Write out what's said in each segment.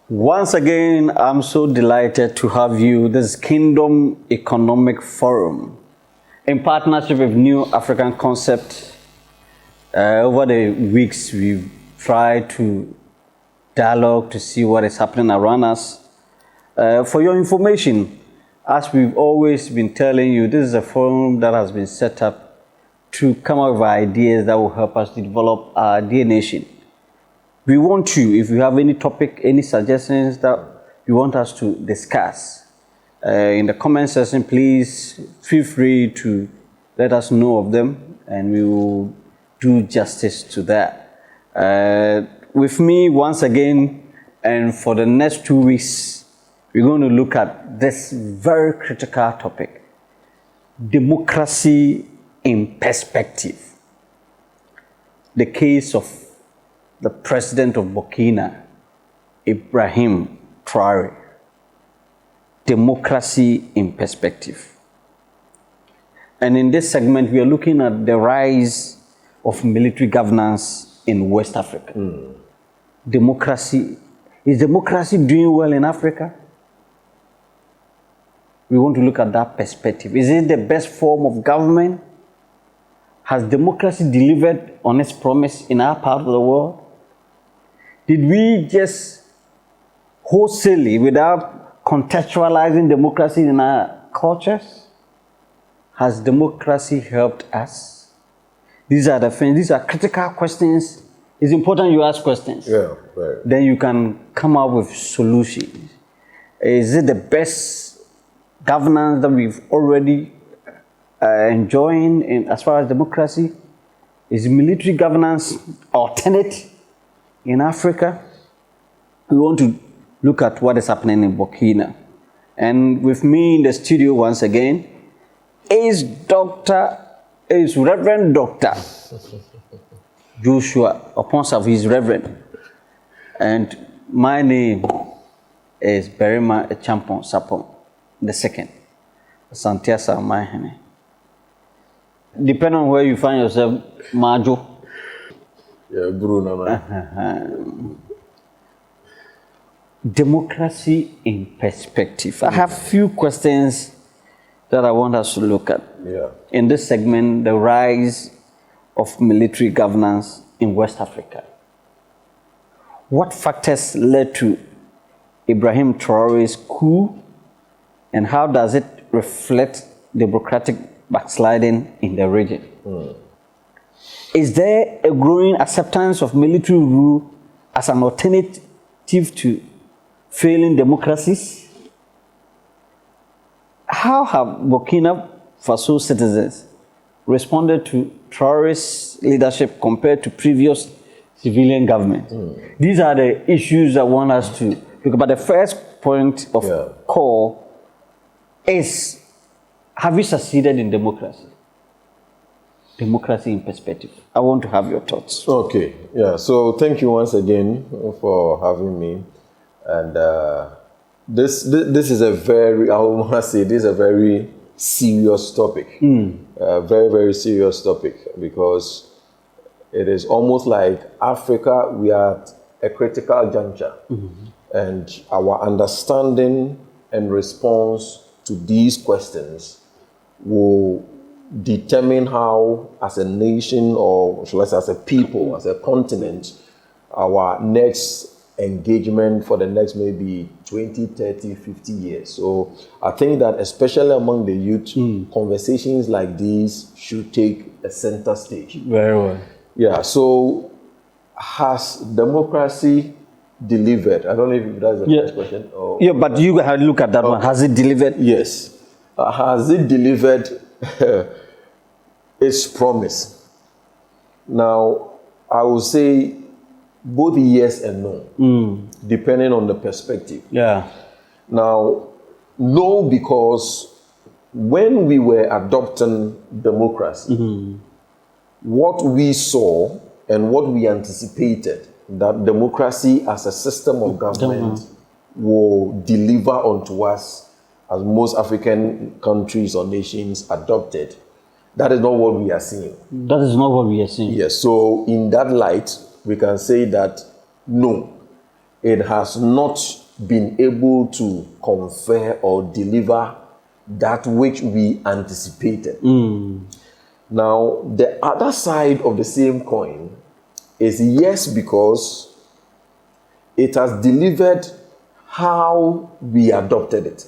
Once again, I'm so delighted to have you. This is Kingdom Economic Forum in partnership with New African Concept. Over the weeks, we've tried to dialogue to see what is happening around us. For your information, as we've always been telling you, this is a forum that has been set up to come up with ideas that will help us to develop our dear nation. We want you, if you have any topic, any suggestions that you want us to discuss, in the comment section, please feel free to let us know of them and we will do justice to that. With me once again, and for the next 2 weeks, we're going to look at this very critical topic, democracy in perspective. The case of the president of Burkina, Ibrahim Traore. Democracy in perspective. And in this segment, we are looking at the rise of military governance in West Africa. Democracy. Is democracy doing well in Africa? We want to look at that perspective. Is it the best form of government? Has democracy delivered on its promise in our part of the world? Did we just wholesale, without contextualizing democracy in our cultures? Has democracy helped us? These are the things, these are critical questions. It's important you ask questions. Yeah, right. Then you can come up with solutions. Is it the best governance that we've already enjoying in, as far as democracy? Is military governance alternate in Africa? We want to look at what is happening in Burkina. And with me in the studio once again is Reverend Dr. Joshua Oponsav. He's Reverend. And my name is Berima Champon Sapon II. Santiasa Mahene. Depending on where you find yourself, Majo. Yeah, Bruno. Democracy in perspective. I have few questions that I want us to look at. Yeah. In this segment, the rise of military governance in West Africa. What factors led to Ibrahim Traore's coup, and how does it reflect democratic backsliding in the region? Is there a growing acceptance of military rule as an alternative to failing democracies? How have Burkina Faso citizens responded to Traore's leadership compared to previous civilian governments? These are the issues I want us to look at. But the first point of call is, have we succeeded in democracy? Democracy in perspective. I want to have your thoughts. Okay, yeah, so thank you once again for having me. And this is a very, I want to say, this is a very serious topic. Very, very serious topic, because it is almost like Africa, we are at a critical juncture. And our understanding and response to these questions will determine how, as a nation, or shall I say as a people, as a continent, our next engagement for the next maybe 20, 30, 50 years. So I think that especially among the youth, conversations like these should take a center stage. Very well. Yeah, so has democracy delivered? I don't know if that's the first question. Or, yeah, but you have to look at that one. Has it delivered? Yes. Has it delivered its promise? Now, I will say both yes and no, depending on the perspective. Yeah. Now, no, because when we were adopting democracy, what we saw and what we anticipated, that democracy as a system of government will deliver onto us, as most African countries or nations adopted. That is not what we are seeing. That is not what we are seeing. Yes, so in that light, we can say that no. it has not been able to confer or deliver that which we anticipated. Now, the other side of the same coin is yes, because it has delivered how we adopted it.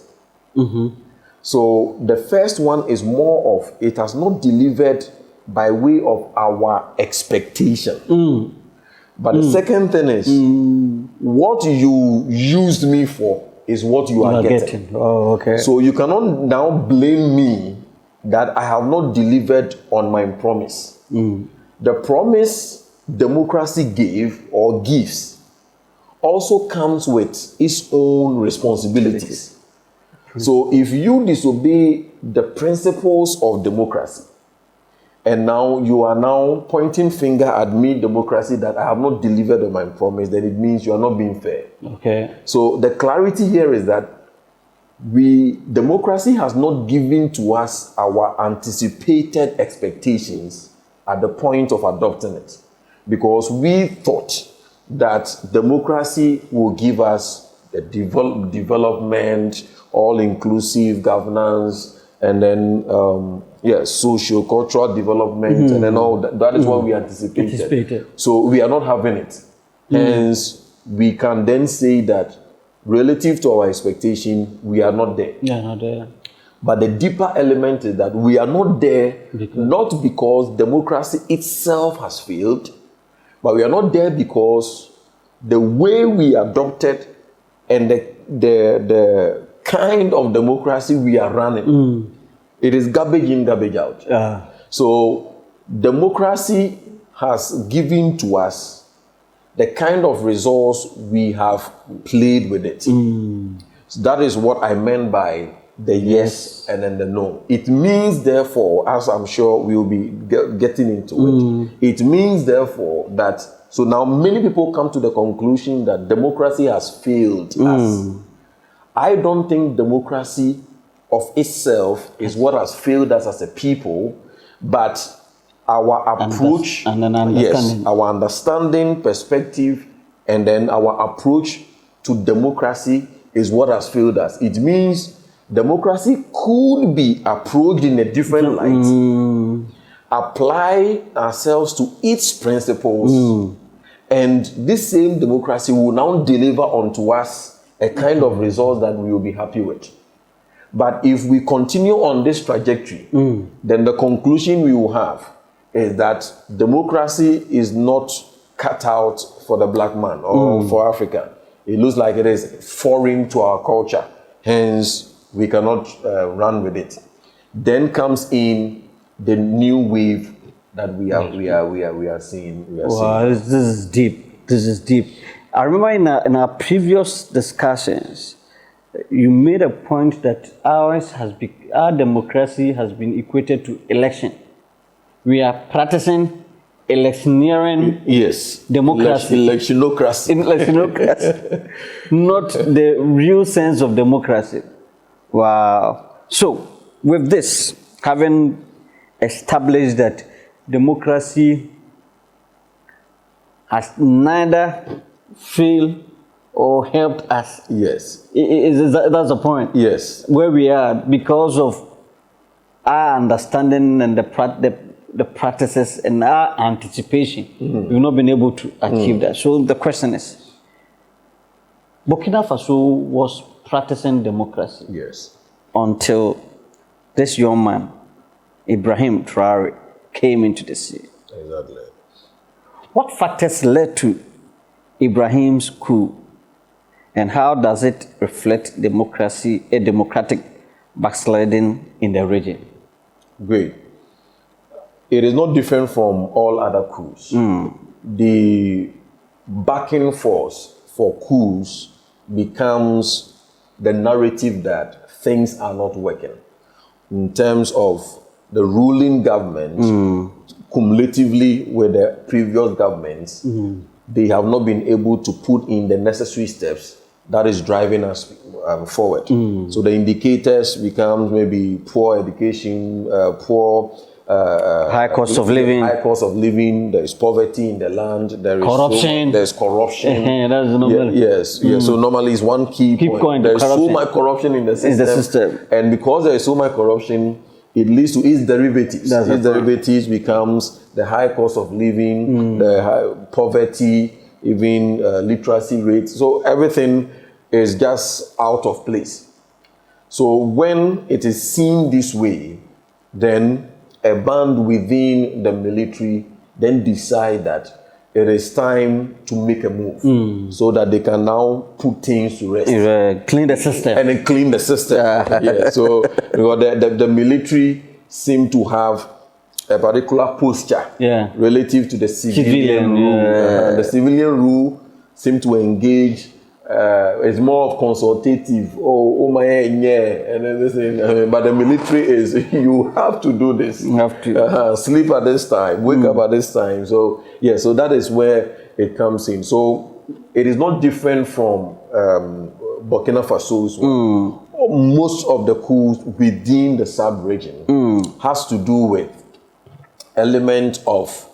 So the first one is more of it has not delivered by way of our expectation. But the second thing is what you used me for is what you are getting. Oh, okay. So you cannot now blame me that I have not delivered on my promise. The promise democracy gave or gives also comes with its own responsibilities. So if you disobey the principles of democracy, and now you are now pointing finger at me, democracy, that I have not delivered on my promise, then it means you are not being fair. Okay. So the clarity here is that democracy has not given to us our anticipated expectations at the point of adopting it, because we thought that democracy will give us the development, all-inclusive governance, and then socio-cultural development, and then all that. That is what we anticipated. So we are not having it. Hence, we can then say that relative to our expectation, we are not there. Yeah, not there. But the deeper element is that we are not there not because democracy itself has failed, but we are not there because the way we adopted and the kind of democracy we are running, it is garbage in, garbage out. So democracy has given to us the kind of results we have played with it. So that is what I meant by the yes and then the no. It means, therefore, as I'm sure we'll be getting into it, it means, therefore, that so now many people come to the conclusion that democracy has failed us. I don't think democracy of itself is what has failed us as a people, but our approach, our understanding, perspective, and then our approach to democracy is what has failed us. It means democracy could be approached in a different light, apply ourselves to its principles, and this same democracy will now deliver unto us a kind of result that we will be happy with. But if we continue on this trajectory, then the conclusion we will have is that democracy is not cut out for the black man or for Africa. It looks like it is foreign to our culture. Hence, we cannot run with it. Then comes in the new wave that we are seeing. Wow, this is deep. This is deep. I remember in our previous discussions, you made a point that our democracy has been equated to election. We are practicing electioneering democracy. Electionocracy. Not the real sense of democracy. Wow. So, with this, having established that democracy has neither failed or helped us. Yes. That's the point. Yes. Where we are because of our understanding and the practices and our anticipation. We've not been able to achieve that. So the question is, Burkina Faso was practicing democracy. Yes. Until this young man, Ibrahim Traore, came into the scene. Exactly. What factors led to Ibrahim's coup, and how does it reflect a democratic backsliding in the region? Great. It is not different from all other coups. The backing force for coups becomes the narrative that things are not working. In terms of the ruling government, cumulatively with the previous governments, they have not been able to put in the necessary steps that is driving us forward. So the indicators become maybe poor education, poor high cost of living. High cost of living. There is poverty in the land. There is corruption. There's corruption. That's normal. Yes. So normally it's one key point. There is so much corruption in the system. And because there is so much corruption, it leads to its derivatives. Its derivatives becomes the high cost of living, the high poverty, even literacy rates. So everything is just out of place. So when it is seen this way, then a band within the military then decide that it is time to make a move so that they can now put things to rest. Clean the system. And then clean the system. Yeah. So because the military seem to have a particular posture relative to the civilian rule. The civilian rule seem to engage. It's more of consultative. And everything. But the military is you have to do this. You have to sleep at this time, wake up at this time. So so that is where it comes in. So it is not different from Burkina Faso's one. Most of the coups within the sub-region has to do with element of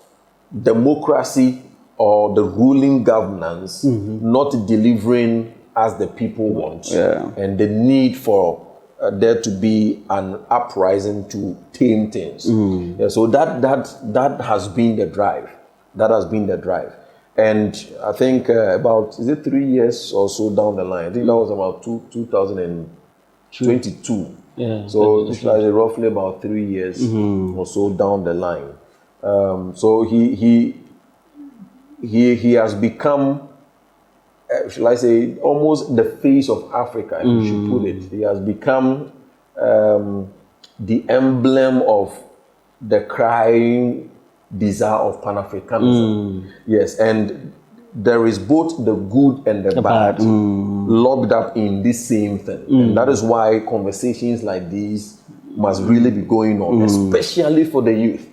democracy or the ruling governance not delivering as the people want, and the need for there to be an uprising to tame things. So that has been the drive. That has been the drive. And I think about, is it 3 years or so down the line? I think that was about 2022. So it's like roughly about 3 years or so down the line. So he has become, shall I say, almost the face of Africa, if you should put it. He has become the emblem of the crying desire of Pan-Africanism. Yes, and there is both the good and the bad locked up in this same thing. And that is why conversations like these must really be going on, especially for the youth,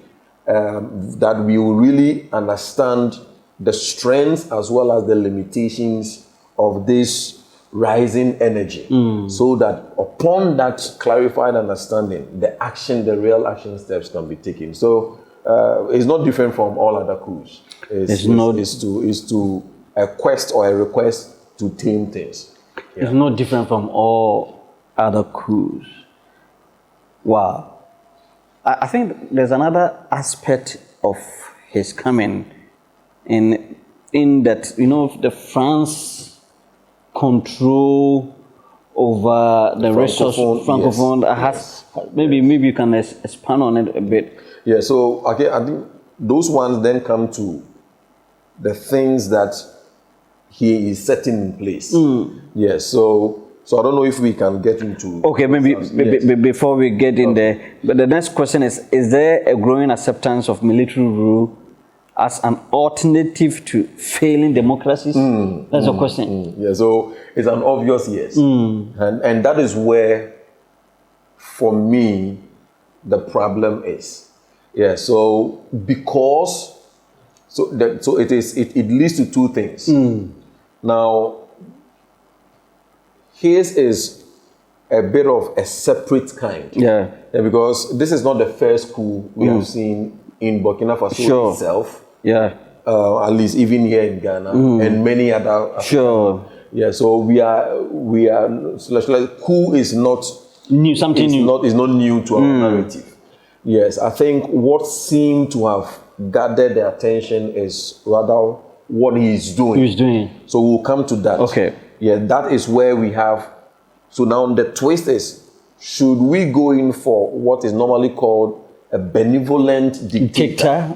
that we will really understand the strengths as well as the limitations of this rising energy, so that upon that clarified understanding, the real action steps can be taken. So it's not different from all other coups. It's to a quest or a request to tame things. It's not different from all other coups. Wow. I think there's another aspect of his coming in that, the France control over the resource Francophone has. Maybe you can expand on it a bit. Yeah, so I think those ones then come to the things that he is setting in place. Yes, so I don't know if we can get into... Okay, maybe before we get in there, but the next question is there a growing acceptance of military rule as an alternative to failing democracies? That's the question. Yeah, so it's an obvious yes. And that is where, for me, the problem is. Yeah, so because it leads to two things. Now, his is a bit of a separate kind. Yeah, because this is not the first coup we have seen in Burkina Faso itself. Yeah, at least even here in Ghana and many other. Yeah, so we are. Coup is not new. Something new. Is not new to our narrative. Yes, I think what seemed to have gathered the attention is rather what he is doing. So we'll come to that. Okay. Yeah, that is where we have. So now the twist is, should we go in for what is normally called a benevolent dictator?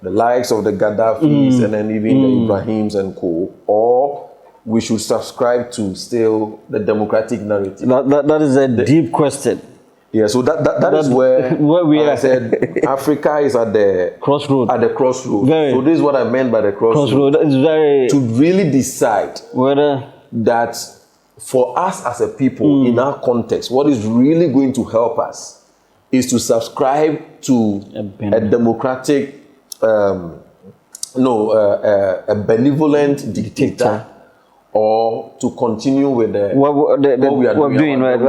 The likes of the Gaddafis and then even the Ibrahims and co, or we should subscribe to still the democratic narrative? That is a deep question. Yeah, so that is where we are. I said Africa is at the crossroad. So this is what I meant by the crossroad. It's very to really decide whether that for us as a people in our context, what is really going to help us is to subscribe to a democratic, a benevolent dictator, or to continue with what we are doing, right?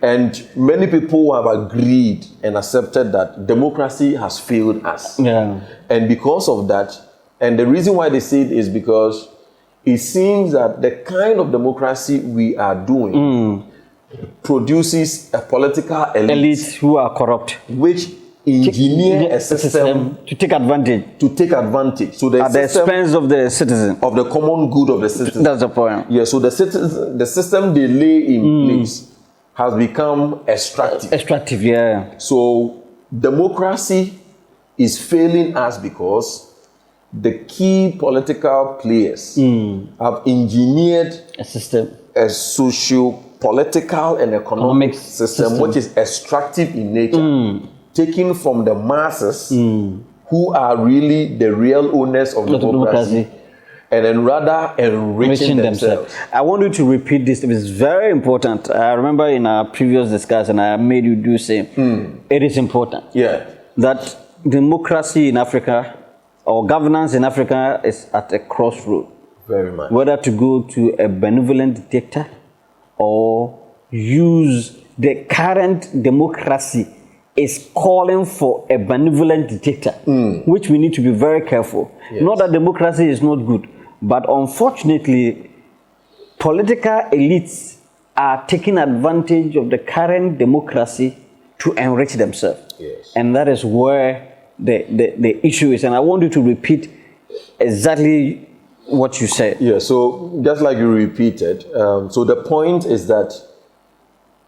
And many people have agreed and accepted that democracy has failed us. Yeah. And because of that, and the reason why they say it is because it seems that the kind of democracy we are doing produces a political elite who are corrupt, which engineer a system to take advantage. So the at the expense of the citizen, of the common good of the citizen. That's the point. Yeah. So the system they lay in place has become extractive. Extractive, yeah. So democracy is failing us because the key political players have engineered A system, a socio-political and economic system which is extractive in nature, taken from the masses who are really the real owners of democracy, and then rather enriching themselves. I want you to repeat this. It is very important. I remember in our previous discussion, I made you do same. It is important. Yeah. That democracy in Africa or governance in Africa is at a crossroad. Very much. Whether to go to a benevolent dictator or use the current democracy is calling for a benevolent dictator, which we need to be very careful. Yes. Not that democracy is not good, but unfortunately, political elites are taking advantage of the current democracy to enrich themselves. Yes. And that is where the issue is. And I want you to repeat exactly what you said. Yeah, so just like you repeated, so the point is that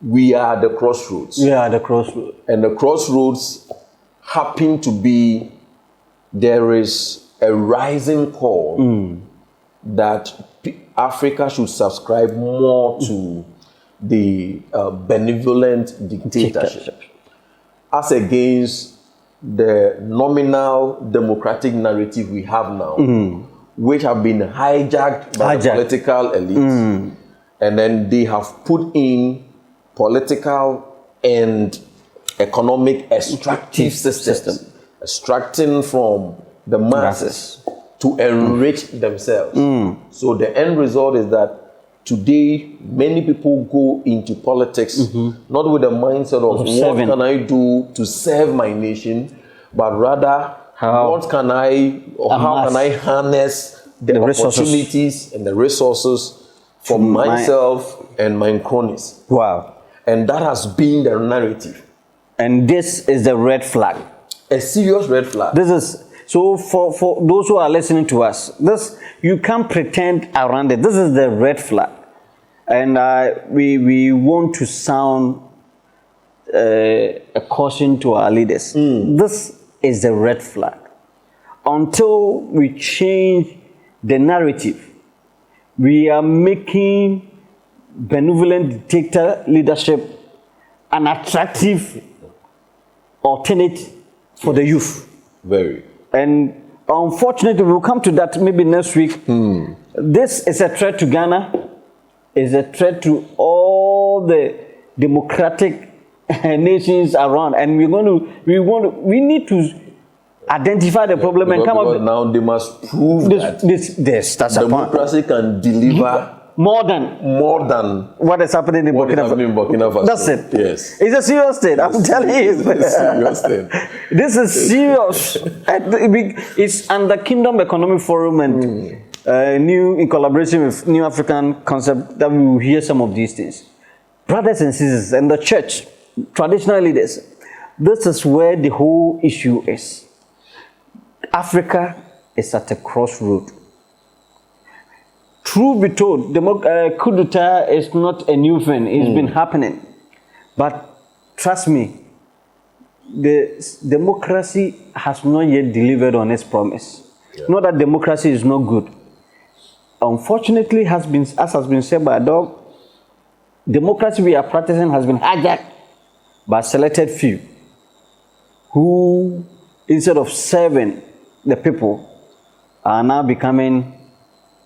we are at the crossroads. Yeah, the crossroads. And the crossroads happen to be, there is a rising call that Africa should subscribe more to the benevolent dictatorship as against the nominal democratic narrative we have now, which have been hijacked by the political elite. And then they have put in political and economic extractive systems, extracting from the masses to enrich themselves. So the end result is that today many people go into politics not with the mindset of what can I do to serve my nation, but rather what can I or how can I harness the opportunities and the resources for myself and my cronies. Wow. And that has been the narrative. And this is the red flag. A serious red flag. This is, so for those who are listening to us, this, you can't pretend around it. This is the red flag. And we want to sound a caution to our leaders. This is the red flag. Until we change the narrative, we are making benevolent dictator leadership an attractive alternate for the youth. Very. And unfortunately, we'll come to that maybe next week. This is a threat to Ghana, is a threat to all the democratic nations around, and we need to identify the problem and come up. Now they must prove that that's democracy can deliver more than what is happening in Burkina Faso. That's it. Yes. It's a serious thing. I'm telling you. It's a serious thing. This is serious. It's under Kingdom Economic Forum and new in collaboration with New African Concept that we will hear some of these things. Brothers and sisters, and the church, traditional leaders, this is where the whole issue is. Africa is at a crossroad. Truth be told, coup d'etat is not a new thing. It's been happening. But trust me, the democracy has not yet delivered on its promise. Yeah. Not that democracy is not good. Unfortunately, as has been said by a dog, democracy we are practicing has been hijacked by selected few who, instead of serving the people, are now becoming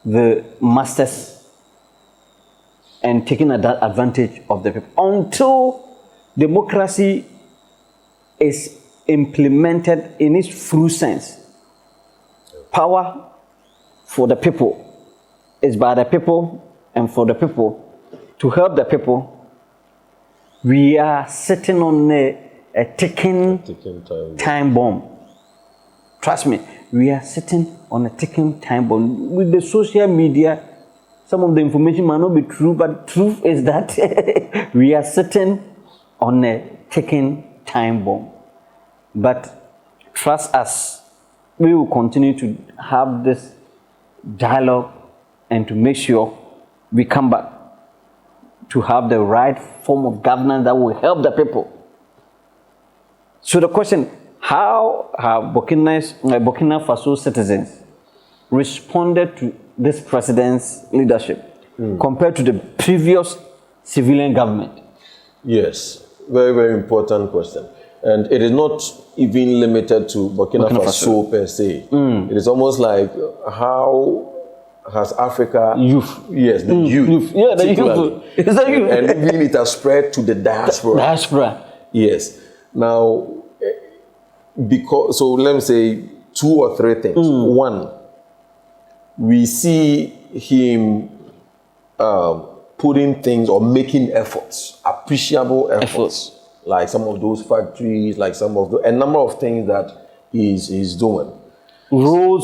the masters and taking advantage of the people. Until democracy is implemented in its true sense, power for the people, is by the people and for the people, to help the people, we are sitting on a ticking time bomb. Trust me, we are sitting on a ticking time bomb. With the social media, some of the information might not be true, but truth is that we are sitting on a ticking time bomb. But trust us, we will continue to have this dialogue and to make sure we come back to have the right form of governance that will help the people. So the question, how have Burkina Faso citizens responded to this president's leadership compared to the previous civilian government? Yes, very, very important question. And it is not even limited to Burkina Faso per se. It is almost like how has Africa... Youth. Yes, the youth. Yeah, the youth. It's the youth. And even it has spread to the diaspora. Diaspora. Yes. Now, because, so let me say 2 or 3 things. One, we see him putting things or making efforts, appreciable efforts, like some of those factories, like some of a number of things that he's doing. Road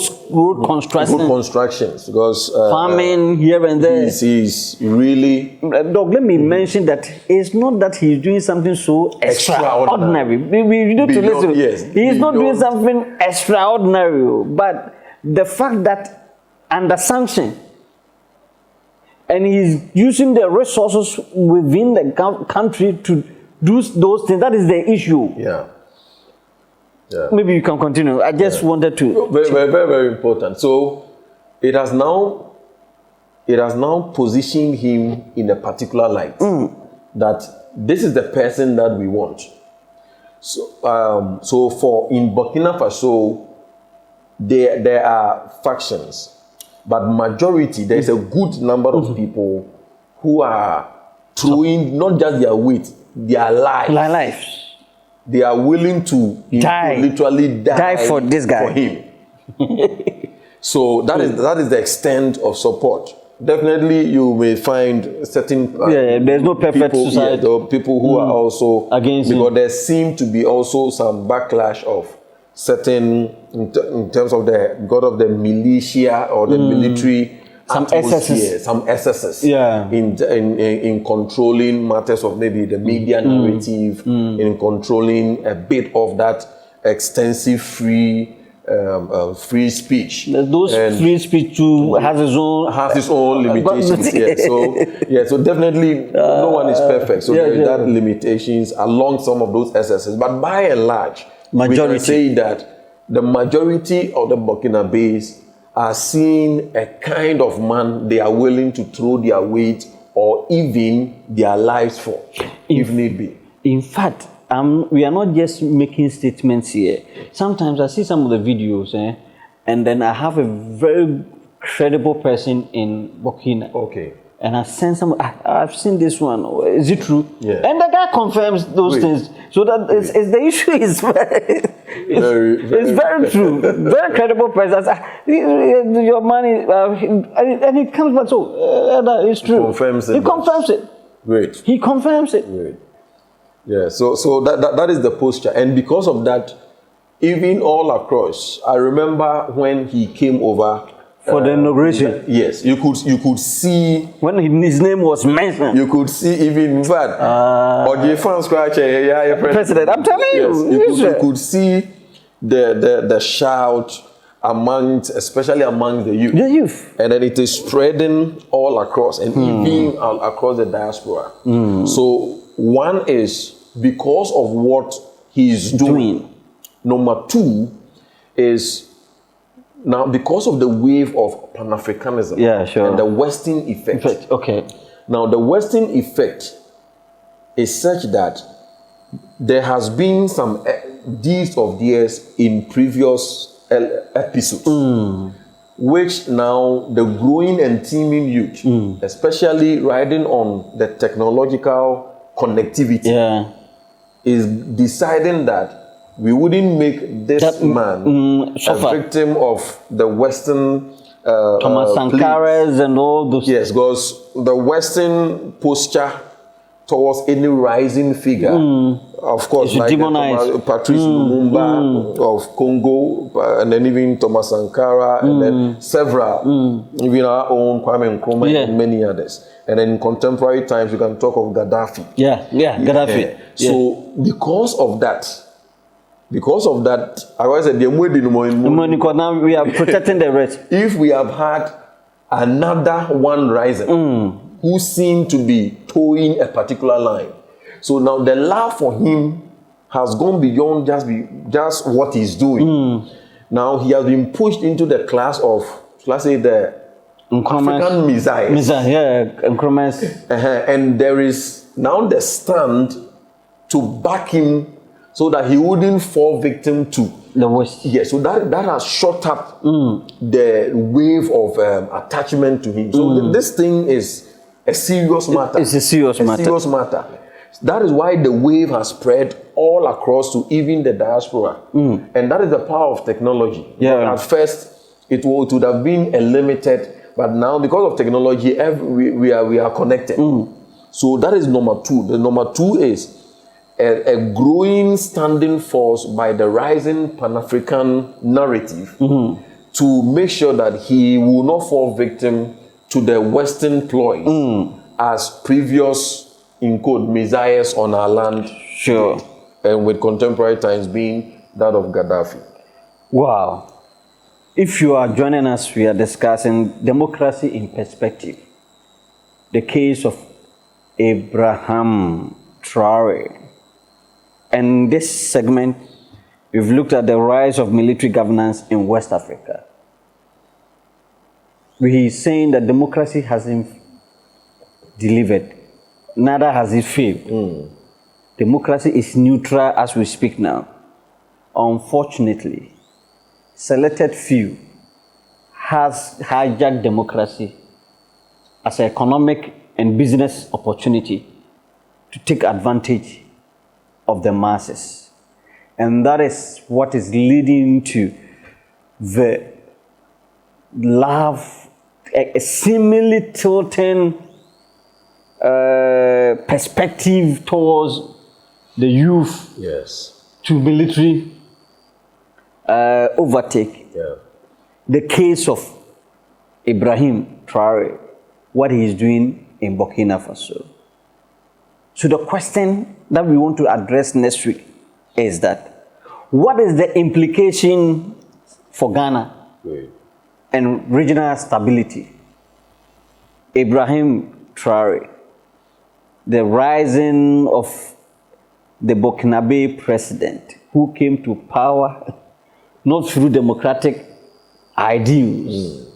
constructions, because farming here and there. He's really. Doc, let me mention that it's not that he's doing something so extraordinary. We need to listen. Yes, he's not doing something extraordinary, but the fact that under sanction, and he's using the resources within the country to do those things. That is the issue. Yeah. Yeah. Maybe you can continue. I just wanted to. Very, very, very, very important. So it has now positioned him in a particular light that this is the person that we want. So, so for in Burkina Faso, there are factions, but majority there's a good number of people who are throwing not just their weight, their lives. They are willing to literally die for this guy, for him. So that is the extent of support. Definitely, you may find certain there's no perfect people, society. there are people who are also against because him. There seem to be also some backlash of certain in terms of the militia or the military. Some excesses in controlling matters of maybe the media narrative, in controlling a bit of that extensive free speech. Those free speech too has its own limitations. So definitely no one is perfect. So there is that limitations along some of those excesses. But by and large, we can say that the majority of the Burkinabés are seeing a kind of man they are willing to throw their weight or even their lives for, if need be. In fact, we are not just making statements here. Sometimes I see some of the videos, and then I have a very credible person in Burkina. Okay. And I send I've seen this one. Is it true? Yeah. And the guy confirms those things. So that is the issue is very true. Very credible person. Your money, and it comes back. So it's true. He confirms it. Great. He confirms it. Great. Yeah. So that is the posture, and because of that, even all across, I remember when he came over. For the inauguration. Yes, you could see when his name was mentioned. You could see even that. President, I'm telling you. You could see the shout especially among the youth. The youth. And then it is spreading all across, and even across the diaspora. So one is because of what he's doing. Number 2 is now, because of the wave of Pan-Africanism and the Western effect. Okay. Now, the Western effect is such that there has been some deeds of theirs in previous episodes, which now the growing and teeming youth, especially riding on the technological connectivity, is deciding that we wouldn't make this man a victim of the Western Thomas Sankaras and all those. Yes, because the Western posture towards any rising figure, of course, like Patrice Lumumba of Congo, and then even Thomas Sankara, and then several, even our own Kwame Nkrumah and many others. And then in contemporary times, you can talk of Gaddafi. Gaddafi. So because of that, I always said, now we are protecting the rest. If we have had another one rising who seemed to be towing a particular line, so now the love for him has gone beyond just what he's doing. Now he has been pushed into the class of, let's say, the African messiahs. And there is now the stand to back him so that he wouldn't fall victim to the West. Yes, so that has shot up the wave of attachment to him. So this thing is a serious matter. It's a serious matter. That is why the wave has spread all across to even the diaspora. And that is the power of technology. At first, it would have been a limited, but now because of technology, we are connected. So that is number two. The number two is a growing standing force by the rising Pan-African narrative to make sure that he will not fall victim to the Western ploys as previous, in quote, messiahs on our land. Sure. And with contemporary times being that of Gaddafi. Wow. If you are joining us, we are discussing democracy in perspective. The case of Ibrahim Traore. And this segment, we've looked at the rise of military governance in West Africa. He's saying that democracy hasn't delivered, neither has it failed. Democracy is neutral as we speak now. Unfortunately, selected few has hijacked democracy as an economic and business opportunity to take advantage of the masses. And that is what is leading to the love, a seemingly tilting perspective towards the youth to military overtake. The case of Ibrahim Traore, what he is doing in Burkina Faso. So the question that we want to address next week is that, what is the implication for Ghana and regional stability? Ibrahim Traore, the rising of the Burkinabe president who came to power not through democratic ideals.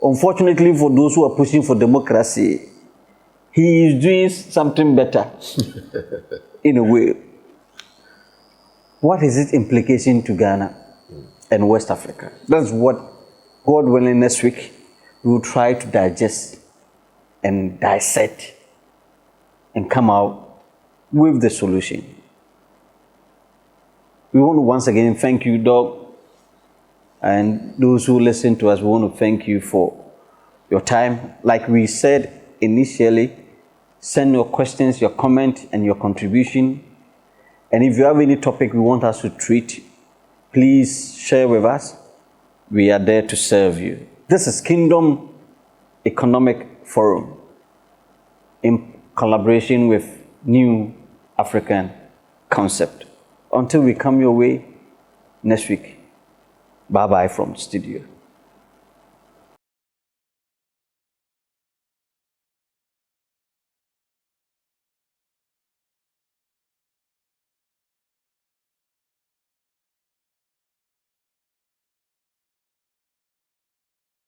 Unfortunately for those who are pushing for democracy, he is doing something better in a way. What is its implication to Ghana and West Africa? That's what, God willing, next week we will try to digest and dissect and come out with the solution. We want to once again thank you, Doc, and those who listen to us. We want to thank you for your time. Like we said initially, send your questions, your comment, and your contribution. And if you have any topic we want us to treat, please share with us. We are there to serve you. This is Kingdom Economic Forum in collaboration with New African Concept. Until we come your way next week, bye-bye from studio.